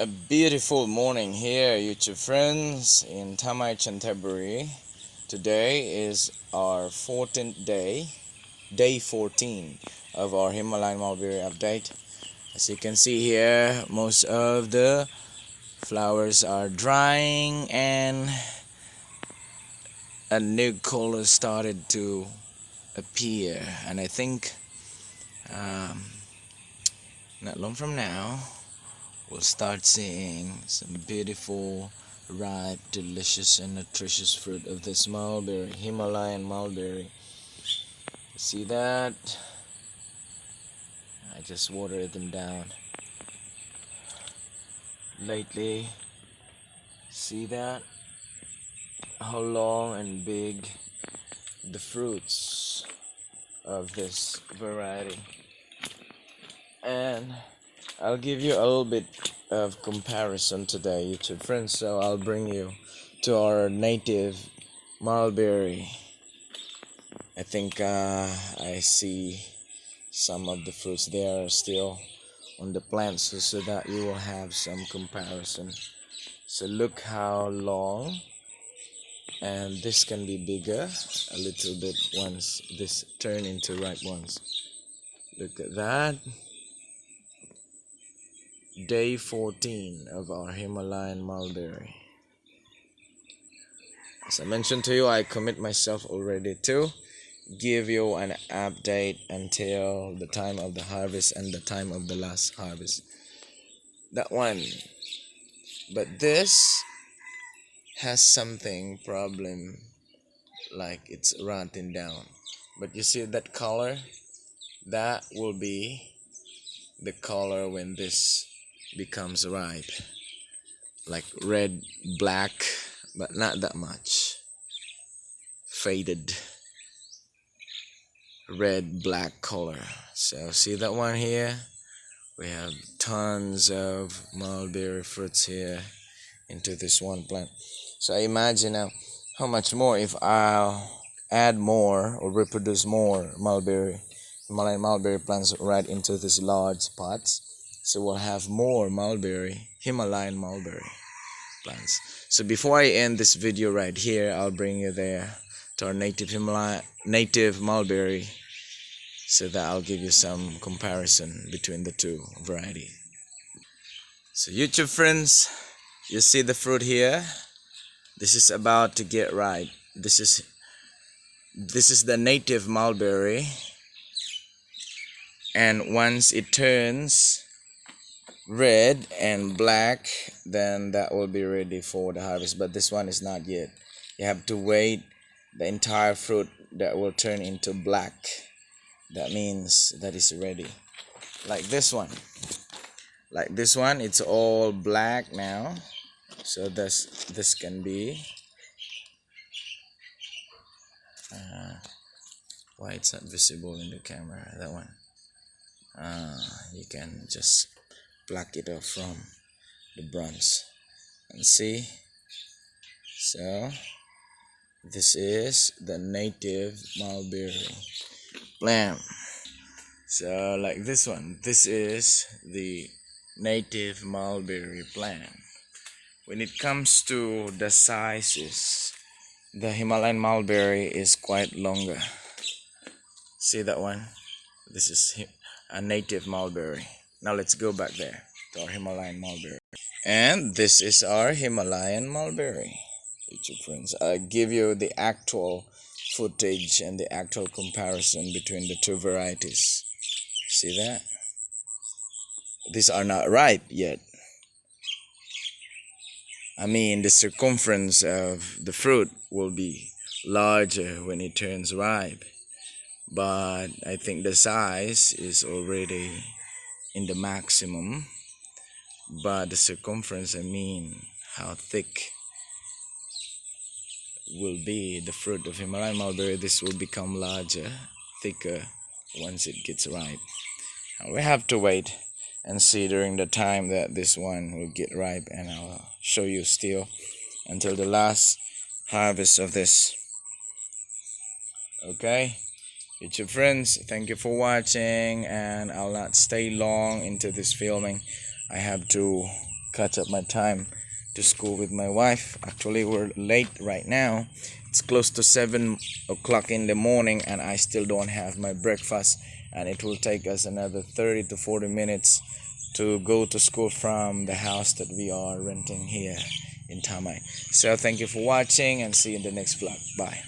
A beautiful morning here, YouTube friends, in Tamai Chantaburi. Today is our 14th day 14 of our Himalayan Mulberry update. As you can see here, most of the flowers are drying and a new color started to appear. And I think not long from now, we'll start seeing some beautiful, ripe, delicious, and nutritious fruit of this mulberry, Himalayan mulberry. See that? I just watered them down lately. See that? How long and big the fruits of this variety. And I'll give you a little bit of comparison today, YouTube friends. So I'll bring you to our native mulberry. I think I see some of the fruits there are still on the plants, so that you will have some comparison. So look how long, and this can be bigger a little bit once this turn into ripe ones. Look at that. Day 14 of our Himalayan mulberry. As I mentioned to you, I commit myself already to give you an update until the time of the harvest and the time of the last harvest. That one. But this has something problem, like it's rotting down. But you see that color? That will be the color when this becomes ripe. Like red, black, but not that much. Faded red, black color. So see that one here? We have tons of mulberry fruits here into this one plant. So I imagine now how much more if I'll add more or reproduce more Himalayan mulberry plants right into these large pots. So we'll have more Himalayan mulberry plants. So before I end this video right here, I'll bring you there to our native mulberry, so that I'll give you some comparison between the two varieties. So YouTube friends, you see the fruit here? This is about to get ripe. This is the native mulberry, and once it turns red and black, then that will be ready for the harvest. But this one is not yet. You have to wait the entire fruit that will turn into black. That means that is ready. Like this one, it's all black now. So this can be why it's not visible in the camera. That one, you can just pluck it off from the branch and see. So this is the native mulberry plant. So like this one, this is the native mulberry plant. When it comes to the sizes, the Himalayan mulberry is quite longer. See that one? This is a native mulberry. Now let's go back there to our Himalayan mulberry. And this is our Himalayan mulberry. YouTube friends, I give you the actual footage and the actual comparison between the two varieties. See that? These are not ripe yet. I mean, the circumference of the fruit will be larger when it turns ripe, but I think the size is already in the maximum. But the circumference, I mean how thick will be the fruit of Himalayan mulberry, this will become larger, thicker once it gets ripe. Now we have to wait and see during the time that this one will get ripe, and I'll show you still until the last harvest of this. Okay, YouTube friends, thank you for watching, and I'll not stay long into this filming. I have to catch up my time to school with my wife. Actually, we're late right now. It's close to 7 o'clock in the morning, and I still don't have my breakfast. And it will take us another 30 to 40 minutes to go to school from the house that we are renting here in Tamai. So thank you for watching, and see you in the next vlog. Bye.